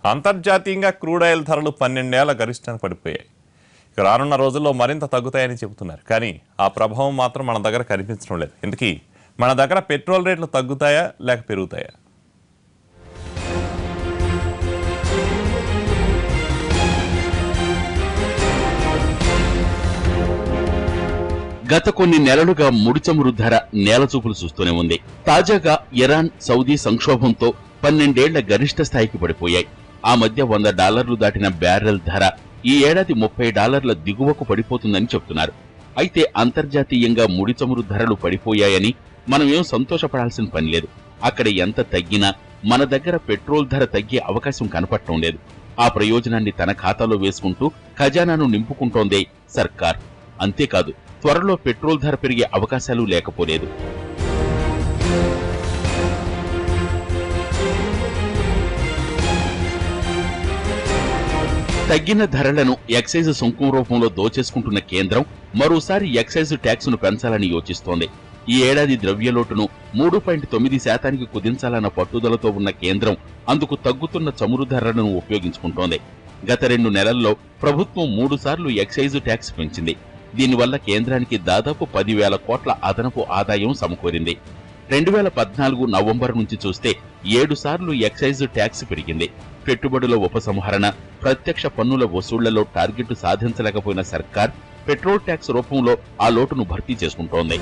అంతర్జాతీయంగా crude oil ధరలు 12 ఏళ్ల గరిష్టానికి పడిపోయాయి. రానున్న రోజుల్లో మరింత తగ్గుతాయని చెబుతున్నారు. కానీ ఆ ప్రభావం మాత్రం మన దగ్గర కనిపించడం లేదు. ఇందుకీ మన దగ్గర పెట్రోల్ రేట్లు తగ్గుతాయా లేక పెరుగుతాయా? గత కొన్ని నెలలుగా ముడి చమురు ధర నేలచూపులు చూస్తూనే ఉంది. తాజాగా ఇరాన్, సౌదీ సంక్షోభంతో 12 ఏళ్ల గరిష్ట స్థాయికి పడిపోయాయి. ఆ మధ్య $100 దాటిన బ్యారెల్ ధర ఈ ఏడాది $30 దిగువకు పడిపోతుందని చెబుతున్నారు. అయితే అంతర్జాతీయంగా ముడి చమురు ధరలు పడిపోయాయని మనం ఏం సంతోషపడాల్సిన పని లేదు. అక్కడ ఎంత తగ్గినా మన దగ్గర పెట్రోల్ ధర తగ్గే అవకాశం కనపడటం లేదు. ఆ ప్రయోజనాన్ని తన ఖాతాలో వేసుకుంటూ ఖజానాను నింపుకుంటోందే సర్కార్. అంతేకాదు, త్వరలో పెట్రోల్ ధర పెరిగే అవకాశాలు లేకపోలేదు. తగ్గిన ధరలను ఎక్సైజ్ సుంకం రూపంలో దోచేసుకుంటున్న కేంద్రం మరోసారి ఎక్సైజ్ ట్యాక్సును పెంచాలని యోచిస్తోంది. ఈ ఏడాది ద్రవ్యలోటును 3.9% కుదించాలన్న పట్టుదలతో ఉన్న కేంద్రం అందుకు తగ్గుతున్న చమురు ధరలను ఉపయోగించుకుంటోంది. గత 2 నెలల్లో ప్రభుత్వం 3 సార్లు ఎక్సైజ్ ట్యాక్స్ పెంచింది. దీనివల్ల కేంద్రానికి దాదాపు 10,000 కోట్ల అదనపు ఆదాయం సమకూరింది. 2014 నవంబర్ నుంచి చూస్తే 7 సార్లు ఎక్సైజ్ ట్యాక్స్ పెరిగింది. పెట్టుబడుల ఉపసంహరణ, ప్రత్యక్ష పన్నుల వసూళ్లలో టార్గెట్ సాధించలేకపోయిన సర్కార్ పెట్రోల్ ట్యాక్స్ రూపంలో ఆ లోటును భర్తీ చేసుకుంటోంది.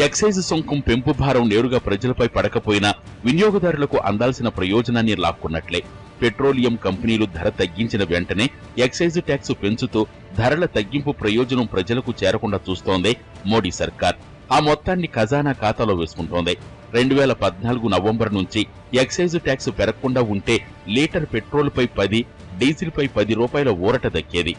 ఎక్సైజ్ సుంకం పెంపు భారం నేరుగా ప్రజలపై పడకపోయినా వినియోగదారులకు అందాల్సిన ప్రయోజనాన్ని లాక్కున్నట్లే. పెట్రోలియం కంపెనీలు ధర తగ్గించిన వెంటనే ఎక్సైజ్ ట్యాక్స్ పెంచుతూ ధరల తగ్గింపు ప్రయోజనం ప్రజలకు చేరకుండా చూస్తోంది మోడీ సర్కార్. ఆ మొత్తాన్ని ఖజానా ఖాతాలో వేసుకుంటోంది. 2014 నవంబర్ నుంచి ఎక్సైజ్ ట్యాక్స్ పెరగకుండా ఉంటే లీటర్ పెట్రోల్ పై 10, డీజిల్ పై 10 రూపాయల ఊరట దక్కేది.